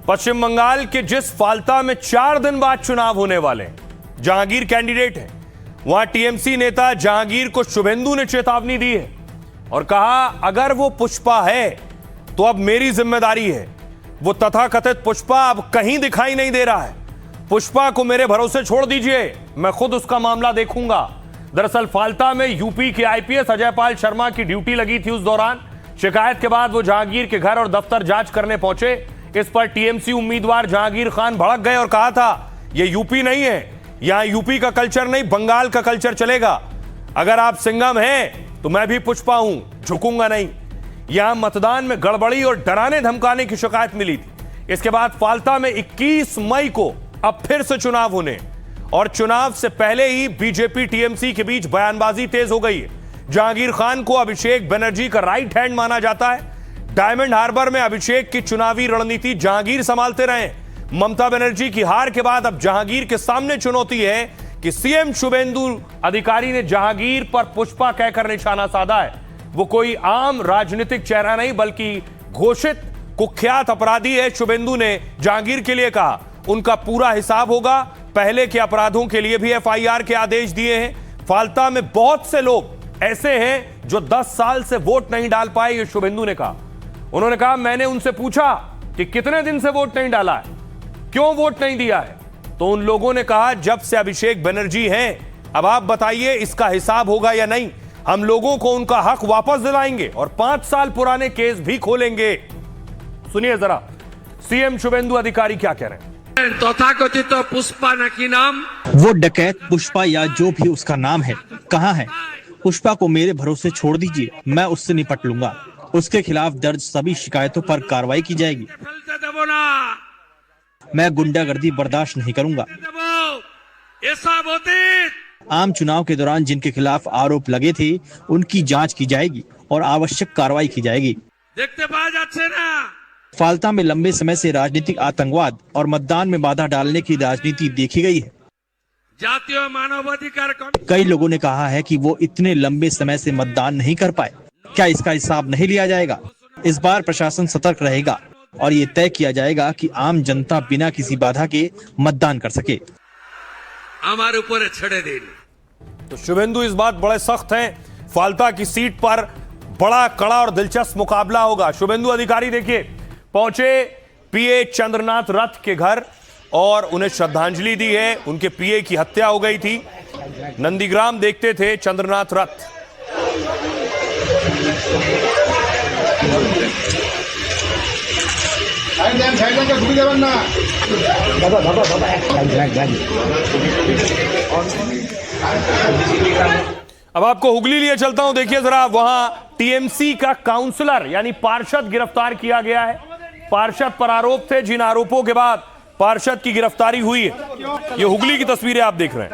पश्चिम बंगाल के जिस फाल्ता में 4 दिन बाद चुनाव होने वाले हैं, जहांगीर कैंडिडेट है, वहां टीएमसी नेता जहांगीर को शुभेंदु ने चेतावनी दी है और कहा अगर वो पुष्पा है तो अब मेरी जिम्मेदारी है। वो तथाकथित पुष्पा अब कहीं दिखाई नहीं दे रहा है। पुष्पा को मेरे भरोसे छोड़ दीजिए, मैं खुद उसका मामला देखूंगा। दरअसल फाल्ता में यूपी के आईपीएस अजय पाल शर्मा की ड्यूटी लगी थी। उस दौरान शिकायत के बाद वो जहांगीर के घर और दफ्तर जांच करने पहुंचे। इस पर टीएमसी उम्मीदवार जहांगीर खान भड़क गए और कहा था ये यूपी नहीं है, यहां यूपी का कल्चर नहीं बंगाल का कल्चर चलेगा। अगर आप सिंघम हैं तो मैं भी पुष्पा हूं, झुकूंगा नहीं। यहां मतदान में गड़बड़ी और डराने धमकाने की शिकायत मिली थी। इसके बाद फाल्ता में 21 मई को अब फिर से चुनाव होने और चुनाव से पहले ही बीजेपी टीएमसी के बीच बयानबाजी तेज हो गई है। जहांगीर खान को अभिषेक बनर्जी का राइट हैंड माना जाता है। डायमंड हार्बर में अभिषेक की चुनावी रणनीति जहांगीर संभालते रहे। ममता बनर्जी की हार के बाद अब जहांगीर के सामने चुनौती है कि सीएम शुभेंदु अधिकारी ने जहांगीर पर पुष्पा कहकर निशाना साधा है। वो कोई आम राजनीतिक चेहरा नहीं बल्कि घोषित कुख्यात अपराधी है। शुभेंदु ने जहांगीर के लिए कहा उनका पूरा हिसाब होगा। पहले के अपराधों के लिए भी एफआईआर के आदेश दिए हैं। फाल्ता में बहुत से लोग ऐसे हैं जो 10 साल से वोट नहीं डाल पाए, ये शुभेंदु ने कहा। उन्होंने कहा मैंने उनसे पूछा कि कितने दिन से वोट नहीं डाला है, क्यों वोट नहीं दिया है, तो उन लोगों ने कहा जब से अभिषेक बनर्जी हैं, अब आप बताइए इसका हिसाब होगा या नहीं। हम लोगों को उनका हक वापस दिलाएंगे और 5 साल पुराने केस भी खोलेंगे। सुनिए जरा सीएम शुभेंदु अधिकारी क्या कह रहे हैं। तथाकथित पुष्पा न की नाम, वो डकैत पुष्पा या जो भी उसका नाम है कहाँ है? पुष्पा को मेरे भरोसे छोड़ दीजिए, मैं उससे निपट लूंगा। उसके खिलाफ दर्ज सभी शिकायतों पर कार्रवाई की जाएगी। मैं गुंडागर्दी बर्दाश्त नहीं करूंगा। आम चुनाव के दौरान जिनके खिलाफ आरोप लगे थे उनकी जांच की जाएगी और आवश्यक कार्रवाई की जाएगी। देखते पाया जाच्छे ना, फाल्ता में लंबे समय से राजनीतिक आतंकवाद और मतदान में बाधा डालने की राजनीति देखी गई है। जातीय मानवाधिकार कई लोगों ने कहा है कि वो इतने लंबे समय से मतदान नहीं कर पाए। क्या इसका हिसाब नहीं लिया जाएगा? इस बार प्रशासन सतर्क रहेगा और ये तय किया जाएगा कि आम जनता बिना किसी बाधा के मतदान कर सके। हमारे ऊपर छड़े दिन। तो शुभेंदु इस बात बड़े सख्त हैं। फाल्ता की सीट पर बड़ा कड़ा और दिलचस्प मुकाबला होगा। शुभेंदु अधिकारी देखिए पहुंचे पीए चंद्रनाथ रथ के घर और उन्हें श्रद्धांजलि दी है। उनके पीए की हत्या हो गई थी। नंदीग्राम देखते थे चंद्रनाथ रथ। अब आपको हुगली लिए चलता हूं। देखिए जरा वहां टीएमसी का काउंसलर यानी पार्षद गिरफ्तार किया गया है। पार्षद पर आरोप थे, जिन आरोपों के बाद पार्षद की गिरफ्तारी हुई है। ये हुगली की तस्वीरें आप देख रहे हैं।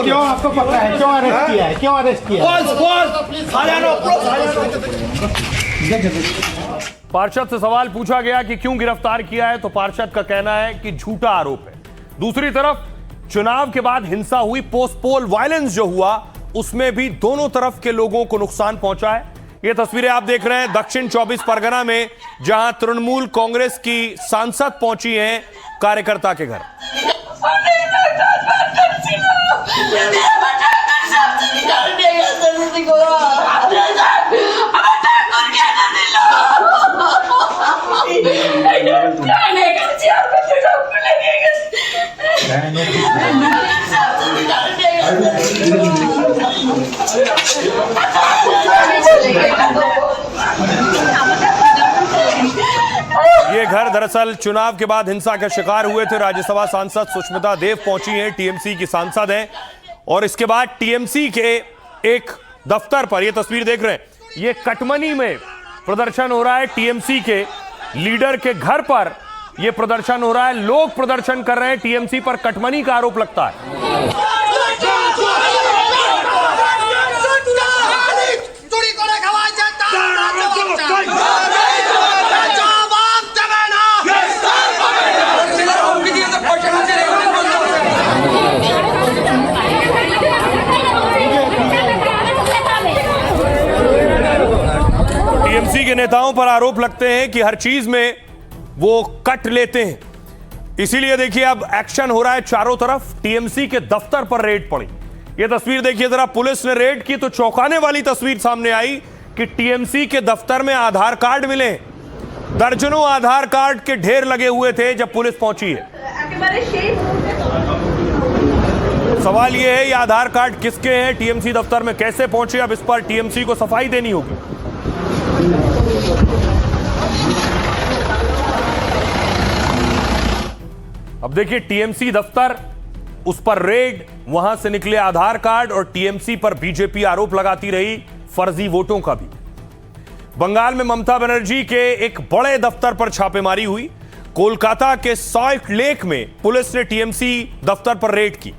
क्यों आपको पता है क्यों अरेस्ट किया है? क्यों अरेस्ट किया? पार्षद से सवाल पूछा गया कि क्यों गिरफ्तार किया है, तो पार्षद का कहना है कि झूठा आरोप है। दूसरी तरफ चुनाव के बाद हिंसा हुई, पोस्ट पोल वायलेंस जो हुआ उसमें भी दोनों तरफ के लोगों को नुकसान पहुंचा है। ये तस्वीरें आप देख रहे हैं दक्षिण 24 परगना में, जहां तृणमूल कांग्रेस की सांसद पहुंची हैं कार्यकर्ता के घर। ये घर दरअसल चुनाव के बाद हिंसा का शिकार हुए थे। राज्यसभा सांसद सुष्मिता देव पहुंची हैं, टीएमसी की सांसद हैं। और इसके बाद टीएमसी के एक दफ्तर पर, ये तस्वीर देख रहे हैं, ये कटमनी में प्रदर्शन हो रहा है। टीएमसी के लीडर के घर पर यह प्रदर्शन हो रहा है। लोग प्रदर्शन कर रहे हैं, टीएमसी पर कटमनी का आरोप लगता है। नेताओं पर आरोप लगते हैं कि हर चीज में वो कट लेते हैं, इसीलिए देखिए अब एक्शन हो रहा है चारों तरफ। टीएमसी के दफ्तर पर रेड पड़ी। ये तस्वीर देखिए जरा, पुलिस ने रेड की तो चौंकाने वाली तस्वीर सामने आई कि टीएमसी के दफ्तर में आधार कार्ड मिले। दर्जनों आधार कार्ड के ढेर लगे हुए थे जब पुलिस पहुंची है। सवाल यह है ये आधार कार्ड किसके हैं, टीएमसी दफ्तर में कैसे पहुंचे, अब इस पर टीएमसी को सफाई देनी होगी। अब देखिए टीएमसी दफ्तर, उस पर रेड, वहां से निकले आधार कार्ड और टीएमसी पर बीजेपी आरोप लगाती रही फर्जी वोटों का भी। बंगाल में ममता बनर्जी के एक बड़े दफ्तर पर छापेमारी हुई। कोलकाता के सॉल्ट लेक में पुलिस ने टीएमसी दफ्तर पर रेड की।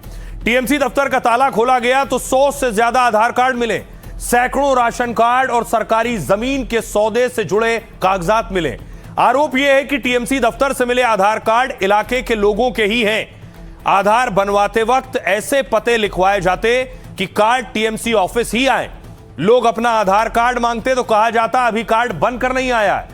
टीएमसी दफ्तर का ताला खोला गया तो 100 से ज्यादा आधार कार्ड मिले, सैकड़ों राशन कार्ड और सरकारी जमीन के सौदे से जुड़े कागजात मिले। आरोप यह है कि टीएमसी दफ्तर से मिले आधार कार्ड इलाके के लोगों के ही हैं। आधार बनवाते वक्त ऐसे पते लिखवाए जाते कि कार्ड टीएमसी ऑफिस ही आए। लोग अपना आधार कार्ड मांगते तो कहा जाता अभी कार्ड बनकर नहीं आया है।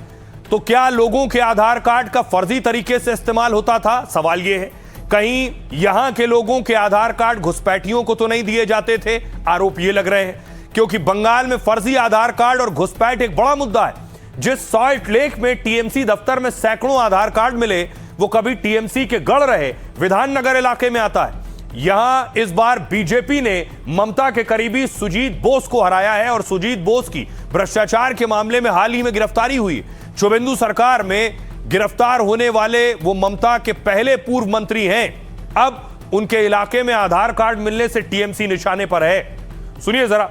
तो क्या लोगों के आधार कार्ड का फर्जी तरीके से इस्तेमाल होता था? सवाल यह है। कहीं यहां के लोगों के आधार कार्ड घुसपैठियों को तो नहीं दिए जाते थे? आरोप ये लग रहे हैं, क्योंकि बंगाल में फर्जी आधार कार्ड और घुसपैठ एक बड़ा मुद्दा है। जिस सॉल्ट लेक में टीएमसी दफ्तर में सैकड़ों आधार कार्ड मिले, वो कभी टीएमसी के गढ़ रहे विधाननगर इलाके में आता है। यहां इस बार बीजेपी ने ममता के करीबी सुजीत बोस को हराया है और सुजीत बोस की भ्रष्टाचार के मामले में हाल ही में गिरफ्तारी हुई। शुभेंदु सरकार में गिरफ्तार होने वाले वो ममता के पहले पूर्व मंत्री हैं। अब उनके इलाके में आधार कार्ड मिलने से टीएमसी निशाने पर है। सुनिए जरा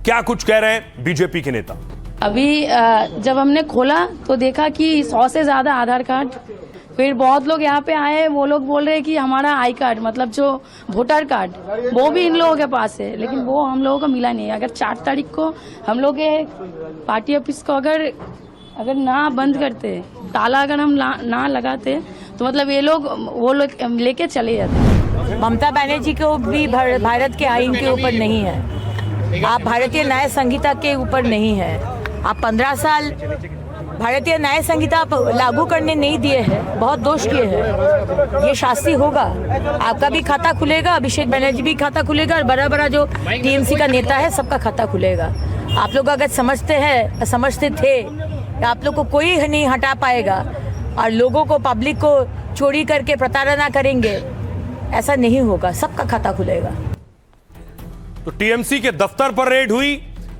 क्या कुछ कह रहे हैं बीजेपी के नेता। अभी जब हमने खोला तो देखा कि 100 से ज्यादा आधार कार्ड। फिर बहुत लोग यहाँ पे आए, वो लोग बोल रहे हैं कि हमारा आई कार्ड मतलब जो वोटर कार्ड वो भी इन लोगों के पास है, लेकिन वो हम लोगों को मिला नहीं। अगर 4 तारीख को हम लोग के पार्टी ऑफिस को अगर ना बंद करते, ताला अगर हम ना लगाते तो मतलब ये लोग वो लोग लेके चले जाते। ममता बनर्जी को भी भारत के आईन के ऊपर नहीं है, आप भारतीय न्याय संहिता के ऊपर नहीं है। आप 15 साल भारतीय न्याय संहिता आप लागू करने नहीं दिए हैं, बहुत दोष किए हैं। ये शास्ति होगा, आपका भी खाता खुलेगा, अभिषेक बनर्जी भी खाता खुलेगा और बड़ा बड़ा जो टीएमसी का नेता है सबका खाता खुलेगा। आप लोग अगर समझते थे आप लोग को कोई नहीं हटा पाएगा और लोगों को, पब्लिक को चोरी करके प्रताड़ना करेंगे, ऐसा नहीं होगा, सबका खाता खुलेगा। तो टीएमसी के दफ्तर पर रेड हुई।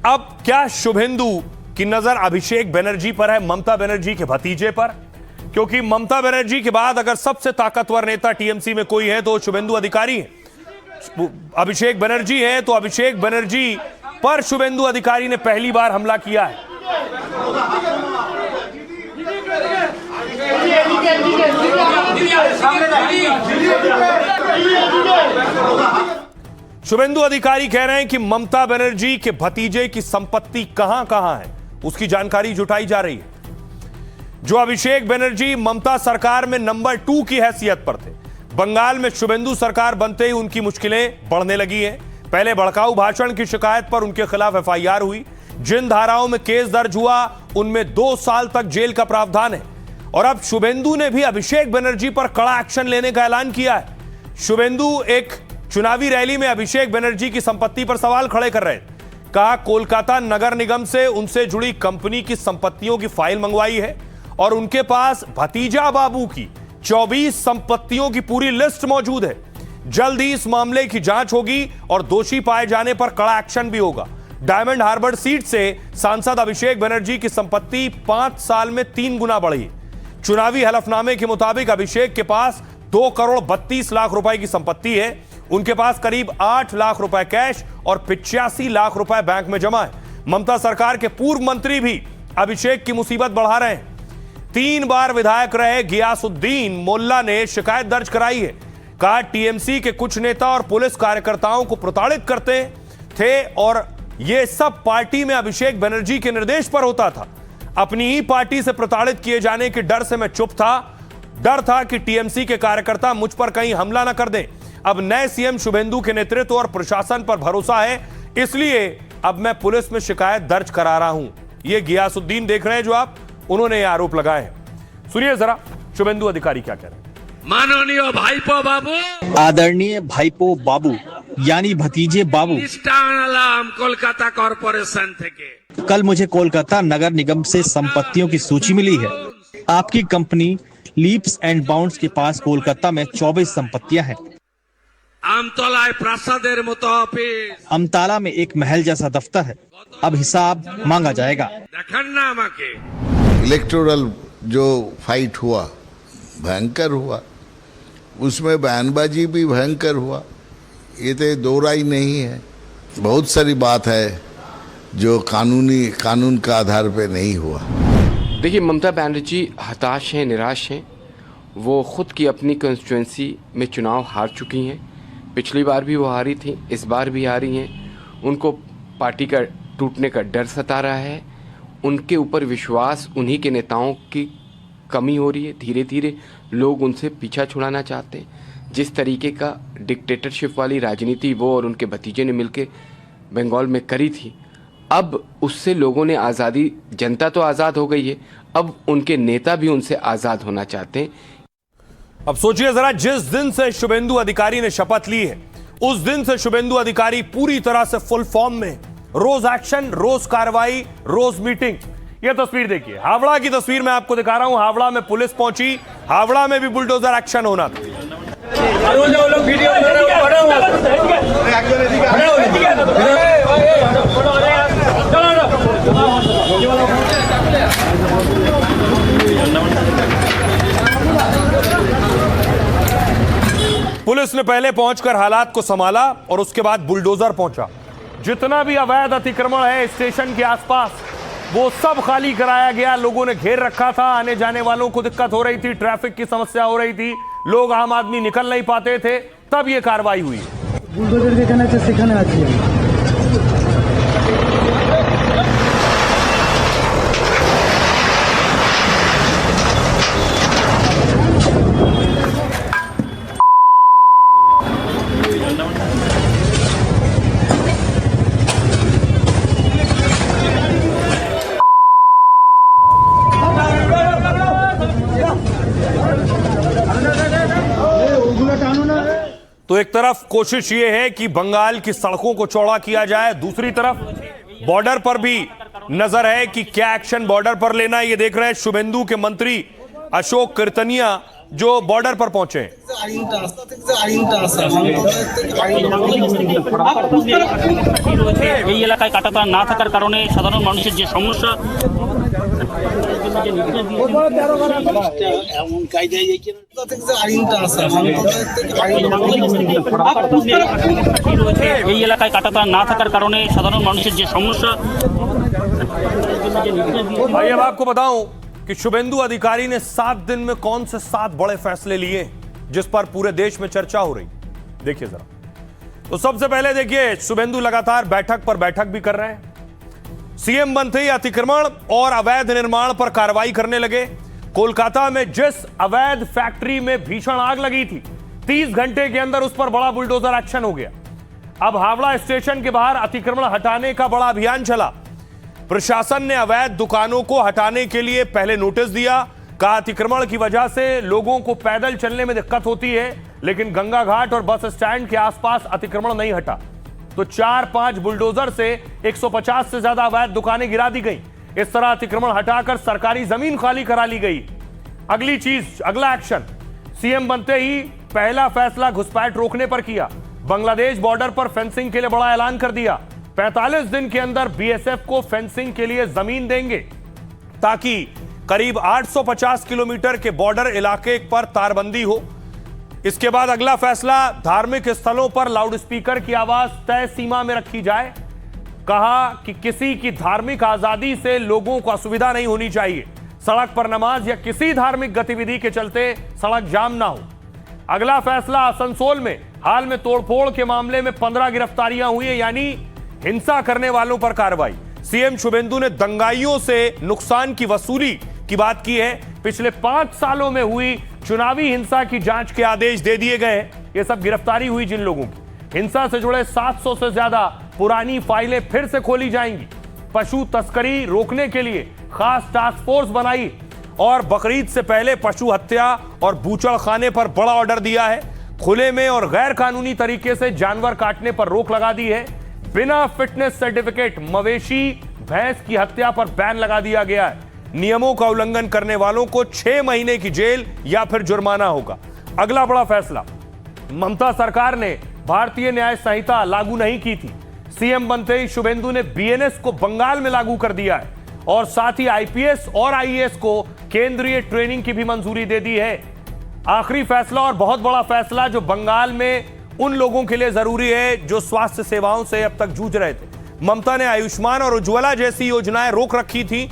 अब क्या शुभेंदु की नजर अभिषेक बनर्जी पर है, ममता बनर्जी के भतीजे पर? क्योंकि ममता बनर्जी के बाद अगर सबसे ताकतवर नेता टीएमसी में कोई है तो शुभेंदु अधिकारी है। अभिषेक बनर्जी है तो अभिषेक बनर्जी पर शुभेंदु अधिकारी ने पहली बार हमला किया है। शुभेंदु अधिकारी कह रहे हैं कि ममता बनर्जी के भतीजे की संपत्ति कहां कहां है, उसकी जानकारी जुटाई जा रही है। जो अभिषेक बनर्जी ममता सरकार में नंबर 2 की हैसियत पर थे, बंगाल में शुभेंदु सरकार बनते ही उनकी मुश्किलें बढ़ने लगी हैं। पहले भड़काऊ भाषण की शिकायत पर उनके खिलाफ एफआईआर हुई। जिन धाराओं में केस दर्ज हुआ उनमें 2 साल तक जेल का प्रावधान है। और अब शुभेंदु ने भी अभिषेक बनर्जी पर कड़ा एक्शन लेने का ऐलान किया है। शुभेंदु एक चुनावी रैली में अभिषेक बनर्जी की संपत्ति पर सवाल खड़े कर रहे थे। कहा कोलकाता नगर निगम से उनसे जुड़ी कंपनी की संपत्तियों की फाइल मंगवाई है और उनके पास भतीजा बाबू की 24 संपत्तियों की पूरी लिस्ट मौजूद है। जल्द ही इस मामले की जांच होगी और दोषी पाए जाने पर कड़ा एक्शन भी होगा। डायमंड हार्बर सीट से सांसद अभिषेक बनर्जी की संपत्ति 5 साल में 3 गुना बढ़ी। चुनावी हलफनामे के मुताबिक अभिषेक के पास 2 करोड़ 32 लाख रुपए की संपत्ति है। उनके पास करीब 8 लाख रुपए कैश और 85 लाख रुपए बैंक में जमा है। ममता सरकार के पूर्व मंत्री भी अभिषेक की मुसीबत बढ़ा रहे हैं। 3 बार विधायक रहे गियासुद्दीन मोल्ला ने शिकायत दर्ज कराई है। कहा टीएमसी के कुछ नेता और पुलिस कार्यकर्ताओं को प्रताड़ित करते थे और यह सब पार्टी में अभिषेक बनर्जी के निर्देश पर होता था। अपनी ही पार्टी से प्रताड़ित किए जाने के डर से मैं चुप था। डर था कि टीएमसी के कार्यकर्ता मुझ पर कहीं हमला न कर दें। अब नए सीएम शुभेंदु के नेतृत्व और प्रशासन पर भरोसा है, इसलिए अब मैं पुलिस में शिकायत दर्ज करा रहा हूं। ये गियासुद्दीन देख रहे हैं जो आप, उन्होंने ये आरोप लगाए हैं। सुनिए जरा शुभेंदु अधिकारी क्या कह रहे हैं। माननीय भाईपो बाबू आदरणीय भाईपो बाबू यानी भतीजे बाबू, निष्ठान कोलकाता कॉरपोरेशन থেকে कल मुझे कोलकाता नगर निगम से संपत्तियों की सूची मिली है। आपकी कंपनी लीप्स एंड बाउंड्स के पास कोलकाता में 24 संपत्तियां हैं। আমতলায় প্রাসাদের মতো অফিস, अमताला में एक महल जैसा दफ्तर है। अब हिसाब मांगा जाएगा। দেখান না আমাকে। इलेक्टोरल जो फाइट हुआ भयंकर हुआ, उसमें बयानबाजी भी भयंकर हुआ, ये तो दो राय नहीं है। बहुत सारी बात है जो कानून का आधार पे नहीं हुआ। देखिए, ममता बनर्जी हताश हैं, निराश हैं। वो खुद की अपनी कंस्टिट्यूंसी में चुनाव हार चुकी हैं। पिछली बार भी वो हारी थी, इस बार भी हारी हैं। उनको पार्टी का टूटने का डर सता रहा है। उनके ऊपर विश्वास, उन्हीं के नेताओं की कमी हो रही है। धीरे धीरे लोग उनसे पीछा छुड़ाना चाहते हैं। जिस तरीके का डिक्टेटरशिप वाली राजनीति वो और उनके भतीजे ने मिलकर बंगाल में करी थी, अब उससे लोगों ने आज़ादी, जनता तो आज़ाद हो गई है, अब उनके नेता भी उनसे आज़ाद होना चाहते हैं। अब सोचिए जरा, जिस दिन से शुभेंदु अधिकारी ने शपथ ली है उस दिन से शुभेंदु अधिकारी पूरी तरह से फुल फॉर्म में, रोज एक्शन, रोज कार्रवाई, रोज मीटिंग। यह तस्वीर देखिए, हावड़ा की तस्वीर मैं आपको दिखा रहा हूं। हावड़ा में पुलिस पहुंची, हावड़ा में भी बुलडोजर एक्शन होना था। पुलिस ने पहले पहुंचकर हालात को संभाला और उसके बाद बुलडोजर पहुंचा। जितना भी अवैध अतिक्रमण है स्टेशन के आसपास वो सब खाली कराया गया। लोगों ने घेर रखा था, आने जाने वालों को दिक्कत हो रही थी, ट्रैफिक की समस्या हो रही थी, लोग आम आदमी निकल नहीं पाते थे, तब ये कार्रवाई हुई। बुलडोजर के कहने से सिखाने आती है। तो एक तरफ कोशिश ये है कि बंगाल की सड़कों को चौड़ा किया जाए, दूसरी तरफ बॉर्डर पर भी नजर है कि क्या एक्शन बॉर्डर पर लेना है। ये देख रहे हैं शुभेंदु के मंत्री अशोक कीर्तनिया जो बॉर्डर पर पहुंचे। এই এলাকায় কাঁটাতার না থাকার কারণে সাধারণ মানুষের যে সমস্যা এই এলাকায় কাঁটাতার না থাকার কারণে সাধারণ মানুষের যে সমস্যা। भाई अब आपको बताऊं कि शुभेंदु अधिकारी ने 7 दिन में कौन से 7 बड़े फैसले लिए जिस पर पूरे देश में चर्चा हो रही। देखिए जरा, तो सबसे पहले देखिए, शुभेंदु लगातार बैठक पर बैठक भी कर रहे हैं। सीएम बनते ही अतिक्रमण और अवैध निर्माण पर कार्रवाई करने लगे। कोलकाता में जिस अवैध फैक्ट्री में भीषण आग लगी थी, 30 घंटे के अंदर उस पर बड़ा बुलडोजर एक्शन हो गया। अब हावड़ा स्टेशन के बाहर अतिक्रमण हटाने का बड़ा अभियान चला। प्रशासन ने अवैध दुकानों को हटाने के लिए पहले नोटिस दिया, कहा अतिक्रमण की वजह से लोगों को पैदल चलने में दिक्कत होती है, लेकिन गंगा घाट और बस स्टैंड के आसपास अतिक्रमण नहीं हटा तो 4-5 बुलडोजर से 150 से ज्यादा अवैध दुकानें गिरा दी गई। इस तरह अतिक्रमण हटाकर सरकारी जमीन खाली करा ली गई। अगली चीज, अगला एक्शन, सीएम बनते ही पहला फैसला घुसपैठ रोकने पर किया। बांग्लादेश बॉर्डर पर फेंसिंग के लिए बड़ा ऐलान कर दिया। 45 दिन के अंदर बीएसएफ को फेंसिंग के लिए जमीन देंगे ताकि करीब 850 किलोमीटर के बॉर्डर इलाके पर तारबंदी हो। इसके बाद अगला फैसला, धार्मिक स्थलों पर लाउडस्पीकर की आवाज तय सीमा में रखी जाए। कहा कि किसी की धार्मिक आजादी से लोगों को असुविधा नहीं होनी चाहिए। सड़क पर नमाज या किसी धार्मिक गतिविधि के चलते सड़क जाम ना हो। अगला फैसला, आसनसोल में हाल में तोड़फोड़ के मामले में 15 गिरफ्तारियां हुई है, यानी हिंसा करने वालों पर कार्रवाई। सीएम शुभेंदु ने दंगाइयों से नुकसान की वसूली की बात की है। पिछले 5 सालों में हुई चुनावी हिंसा की जांच के आदेश दे दिए गए हैं। ये सब गिरफ्तारी हुई जिन लोगों की, हिंसा से जुड़े 700 से ज्यादा पुरानी फाइलें फिर से खोली जाएंगी। पशु तस्करी रोकने के लिए खास टास्क फोर्स बनाई और बकरीद से पहले पशु हत्या और बूचड़खाने पर बड़ा ऑर्डर दिया है। खुले में और गैर कानूनी तरीके से जानवर काटने पर रोक लगा दी है। बिना फिटनेस सर्टिफिकेट मवेशी भैंस की हत्या पर बैन लगा दिया गया है। नियमों का उल्लंघन करने वालों को 6 महीने की जेल या फिर जुर्माना होगा। अगला बड़ा फैसला, ममता सरकार ने भारतीय न्याय संहिता लागू नहीं की थी। सीएम बनते ही शुभेंदु ने बीएनएस को बंगाल में लागू कर दिया है और साथ ही आईपीएस और आईएएस को केंद्रीय ट्रेनिंग की भी मंजूरी दे दी है। आखिरी फैसला और बहुत बड़ा फैसला जो बंगाल में उन लोगों के लिए जरूरी है जो स्वास्थ्य सेवाओं से अब तक जूझ रहे थे। ममता ने आयुष्मान और उज्ज्वला जैसी योजनाएं रोक रखी थी।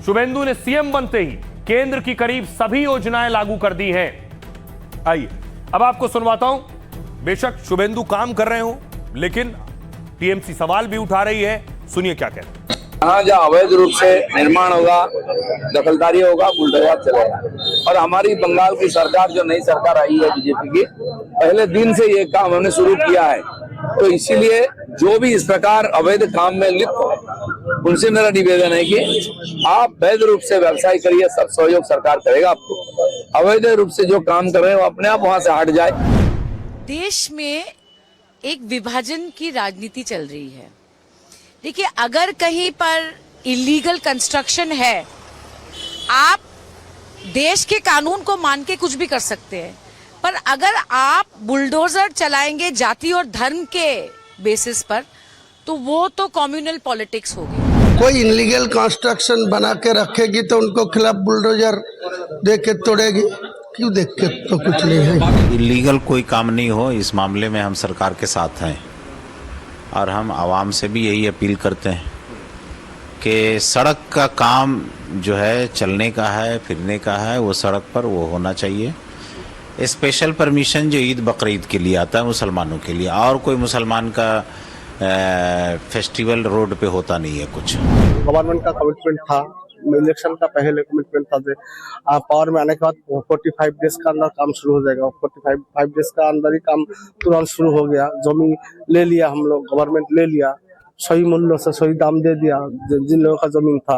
शुभेंदु ने सीएम बनते ही केंद्र की करीब सभी योजनाएं लागू कर दी हैं। आइए अब आपको सुनवाता हूं। बेशक शुभेंदु काम कर रहे हो, लेकिन टीएमसी सवाल भी उठा रही है। सुनिए क्या कहते हैं। यहाँ जहाँ अवैध रूप से निर्माण होगा, दखलदारी होगा, बुलडोजर चलेगा। और हमारी बंगाल की सरकार, जो नई सरकार आई है बीजेपी की, पहले दिन से ये काम हमने शुरू किया है। तो इसीलिए जो भी इस प्रकार अवैध काम में लिप्त हो, उनसे मेरा निवेदन है कि आप वैध रूप से व्यवसाय करिए, सब सहयोग सरकार करेगा आपको। अवैध रूप से जो काम कर रहे हैं वो अपने आप वहां से हट जाए। देश में एक विभाजन की राजनीति चल रही है। देखिए, अगर कहीं पर इलीगल कंस्ट्रक्शन है, आप देश के कानून को मान के कुछ भी कर सकते हैं, पर अगर आप बुलडोजर चलाएंगे जाति और धर्म के बेसिस पर, तो वो तो कम्युनल पॉलिटिक्स होगी। कोई इलीगल कंस्ट्रक्शन बना के रखेगी तो उनको खिलाफ बुलडोजर दे के तोड़ेगी। क्यों देख के तो कुछ नहीं है। इलीगल कोई काम नहीं हो, इस मामले में हम सरकार के साथ हैं और हम आवाम से भी यही अपील करते हैं कि सड़क का काम जो है चलने का है, फिरने का है, वो सड़क पर वो होना चाहिए। स्पेशल परमिशन जो ईद बकरीद के लिए आता है मुसलमानों के लिए, और कोई मुसलमान का फेस्टिवल रोड पे होता नहीं है कुछ। गवर्नमेंट का कमिटमेंट था, इलेक्शन का पहले कमिटमेंट था, पावर में आने के बाद 45 डेज का अंदर काम शुरू हो जाएगा। 45 डेज का अंदर ही काम तुरंत शुरू हो गया। जमीन ले लिया हम लोग, गवर्नमेंट ले लिया, सही मूल्य से सही दाम दे दिया जिन लोगों का जमीन था।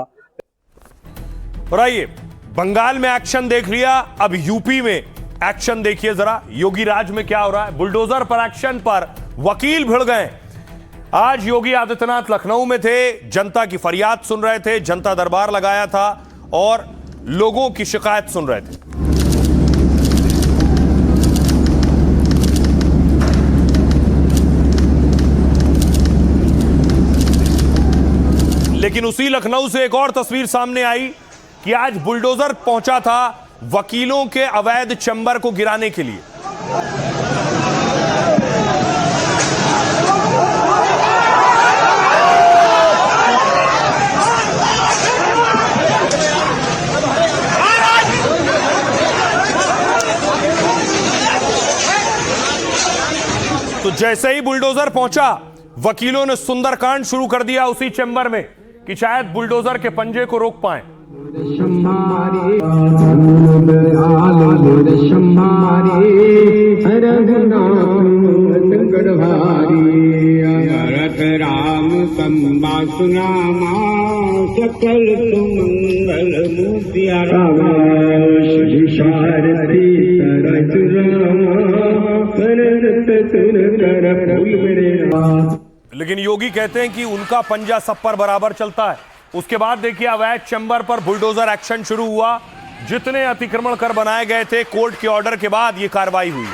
और आइए, बंगाल में एक्शन देख लिया, अब यूपी में एक्शन देखिए जरा। योगी राज में क्या हो रहा है। बुलडोजर पर एक्शन पर वकील भिड़ गए। आज योगी आदित्यनाथ लखनऊ में थे, जनता की फरियाद सुन रहे थे, जनता दरबार लगाया था और लोगों की शिकायत सुन रहे थे। लेकिन उसी लखनऊ से एक और तस्वीर सामने आई कि आज बुलडोजर पहुंचा था वकीलों के अवैध चैम्बर को गिराने के लिए। तो जैसे ही बुलडोजर पहुंचा, वकीलों ने सुंदरकांड शुरू कर दिया उसी चैम्बर में कि शायद बुलडोजर के पंजे को रोक पाएं। राम संबा सुनामा सकल सुमंगल मूर्तिया लेकिन योगी कहते हैं कि उनका पंजा सब पर बराबर चलता है। उसके बाद देखिए, अवैध चैम्बर पर बुलडोजर एक्शन शुरू हुआ। जितने अतिक्रमण कर बनाए गए थे, कोर्ट के ऑर्डर के बाद यह कार्रवाई हुई।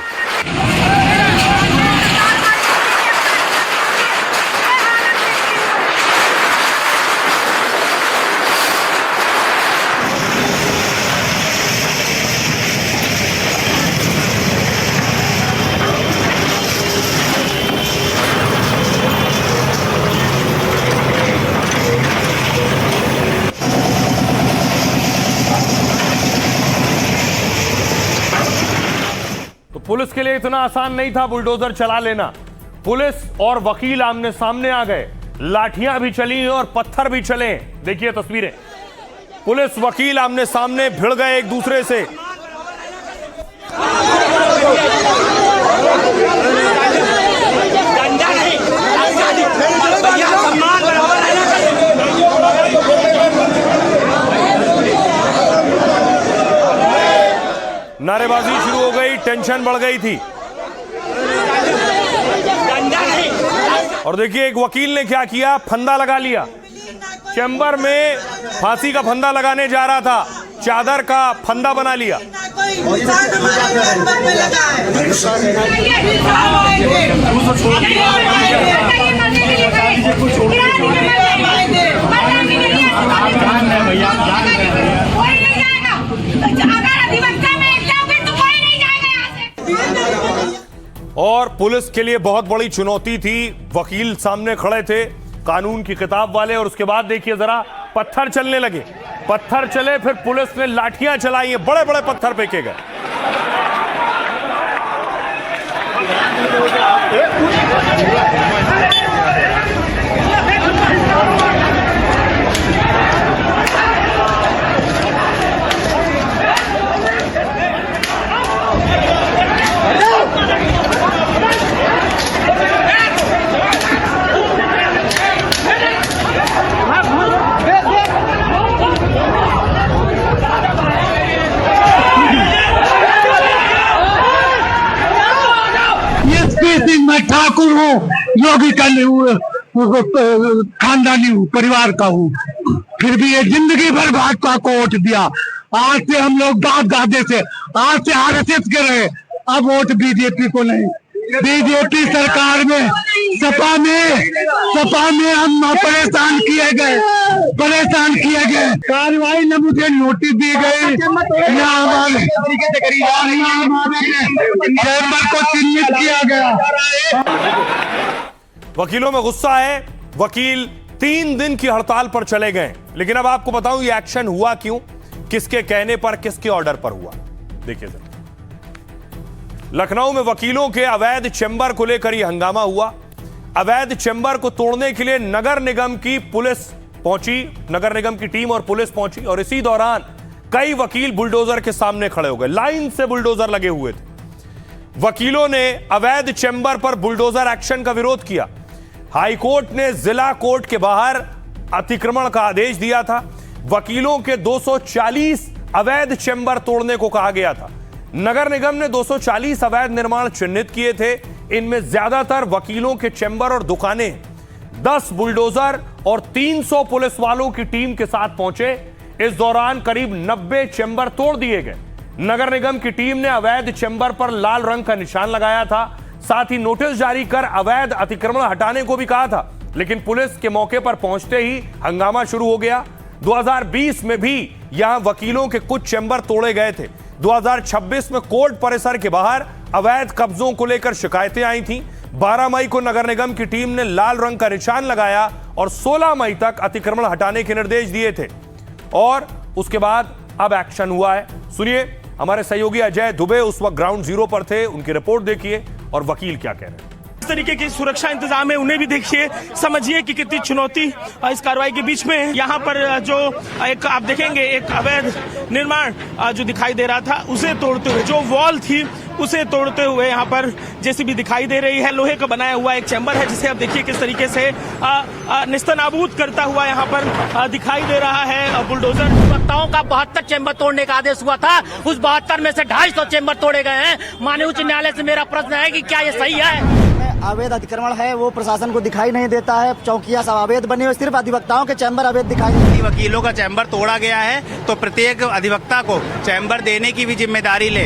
पुलिस के लिए इतना आसान नहीं था बुलडोजर चला लेना। पुलिस और वकील आमने सामने आ गए, लाठियां भी चली और पत्थर भी चले। देखिए तस्वीरें, पुलिस वकील आमने सामने भिड़ गए एक दूसरे से। टेंशन बढ़ गई थी। और देखिए एक वकील ने क्या किया, फंदा लगा लिया। चैम्बर में फांसी का फंदा लगाने जा रहा था, चादर का फंदा बना लिया। और पुलिस के लिए बहुत बड़ी चुनौती थी। वकील सामने खड़े थे, कानून की किताब वाले, और उसके बाद देखिए जरा पत्थर चलने लगे। पत्थर चले, फिर पुलिस ने लाठियां चलाई, बड़े बड़े पत्थर फेंके गए। मैं ठाकुर हूँ, योगी का खानदानी हूँ, परिवार का हूँ, फिर भी ये जिंदगी भर भाजपा को वोट दिया। आज से हम लोग दाद दादे से, आज से आरएसएस के रहे, अब वोट बीजेपी को नहीं। बीजेपी सरकार में सपा में हम परेशान किए गए। कार्रवाई न मुझे नोटिस दी गई, न हमारे चैम्बर को चिन्हित किया गया। वकीलों में गुस्सा है। वकील 3 दिन की हड़ताल पर चले गए। लेकिन अब आपको बताऊं ये एक्शन हुआ क्यों, किसके कहने पर, किसके ऑर्डर पर हुआ। देखिए जरा, लखनऊ में वकीलों के अवैध चैम्बर को लेकर यह हंगामा हुआ। अवैध चैम्बर को तोड़ने के लिए नगर निगम की पुलिस पहुंची, नगर निगम की टीम और पुलिस पहुंची, और इसी दौरान कई वकील बुलडोजर के सामने खड़े हो गए। लाइन से बुलडोजर लगे हुए थे। वकीलों ने अवैध चैम्बर पर बुलडोजर एक्शन का विरोध किया। हाईकोर्ट ने जिला कोर्ट के बाहर अतिक्रमण का आदेश दिया था। वकीलों के 240 अवैध चैम्बर तोड़ने को कहा गया था। नगर निगम ने 240 अवैध निर्माण चिन्हित किए थे। इनमें ज्यादातर वकीलों के चैम्बर और दुकानें। 10 बुलडोजर और 300 पुलिस वालों की टीम के साथ पहुंचे। इस दौरान करीब 90 चैम्बर तोड़ दिए गए। नगर निगम की टीम ने अवैध चैम्बर पर लाल रंग का निशान लगाया था। साथ ही नोटिस जारी कर अवैध अतिक्रमण हटाने को भी कहा था। लेकिन पुलिस के मौके पर पहुंचते ही हंगामा शुरू हो गया। 2020 में भी यहां वकीलों के कुछ चैम्बर तोड़े गए थे। 2026 में कोर्ट परिसर के बाहर अवैध कब्जों को लेकर शिकायतें आई थीं। 12 मई को नगर निगम की टीम ने लाल रंग का निशान लगाया और 16 मई तक अतिक्रमण हटाने के निर्देश दिए थे। और उसके बाद अब एक्शन हुआ है। सुनिए, हमारे सहयोगी अजय दुबे उस वक्त ग्राउंड जीरो पर थे, उनकी रिपोर्ट देखिए और वकील क्या कह रहे हैं। इस तरीके की सुरक्षा इंतजाम है, उन्हें भी देखिए, समझिए कि कितनी चुनौती इस कार्रवाई के बीच में है। यहाँ पर जो एक आप देखेंगे एक अवैध निर्माण जो दिखाई दे रहा था उसे तोड़ते हुए, जो वॉल थी उसे तोड़ते हुए यहाँ पर जेसीबी दिखाई दे रही है। लोहे का बनाया हुआ एक चैम्बर है जिसे आप देखिए किस तरीके से निस्तनाबूद करता हुआ यहाँ पर दिखाई दे रहा है बुलडोजर। वक्ताओं का 72 चैम्बर तोड़ने का आदेश हुआ था, उस 72 में से 250 चैम्बर तोड़े गए हैं। माननीय उच्च न्यायालय से मेरा प्रश्न है कि क्या ये सही है? अवैध अतिक्रमण है वो प्रशासन को दिखाई नहीं देता है। चौकियां सब अवैध बनी हुई, सिर्फ अधिवक्ताओं के चैम्बर अवैध दिखाई देते हैं। वकीलों का चैम्बर तोड़ा गया है तो प्रत्येक अधिवक्ता को चैम्बर देने की भी जिम्मेदारी ले।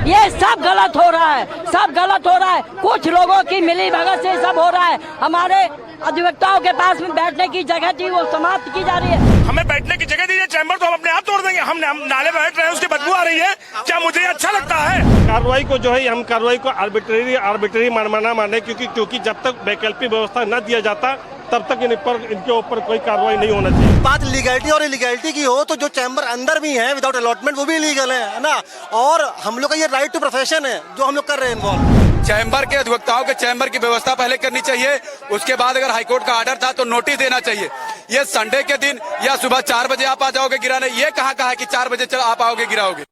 ये सब गलत हो रहा है, सब गलत हो रहा है। कुछ लोगों की मिली भगत से सब हो रहा है। हमारे अधिवक्ताओं के पास में बैठने की जगह थी वो समाप्त की जा रही है। हमें बैठने की जगह दीजिए, चैम्बर तो हम अपने आप तोड़ देंगे। हम नाले में बैठ रहे हैं, उसकी बदबू आ रही है, क्या मुझे अच्छा लगता है? कार्रवाई को जो है हम कार्रवाई को आर्बिट्रेरी माना माने, क्योंकि जब तक वैकल्पिक व्यवस्था न दिया जाता तब तक इनके ऊपर कोई कार्रवाई नहीं होना चाहिए। बात लीगलिटी और इलीगलिटी की हो तो जो चैम्बर अंदर भी है विदाउट अलॉटमेंट वो भी इलीगल है ना। और हम लोग का ये राइट टू प्रोफेशन है जो हम लोग कर रहे हैं इन्वॉल्व। चैम्बर के अधिवक्ताओं के चैम्बर की व्यवस्था पहले करनी चाहिए, उसके बाद अगर हाईकोर्ट का ऑर्डर था तो नोटिस देना चाहिए। ये संडे के दिन या सुबह 4 बजे आप आ जाओगे गिराने, ये कहाँ है कि 4 बजे आप आओगे गिराओगे।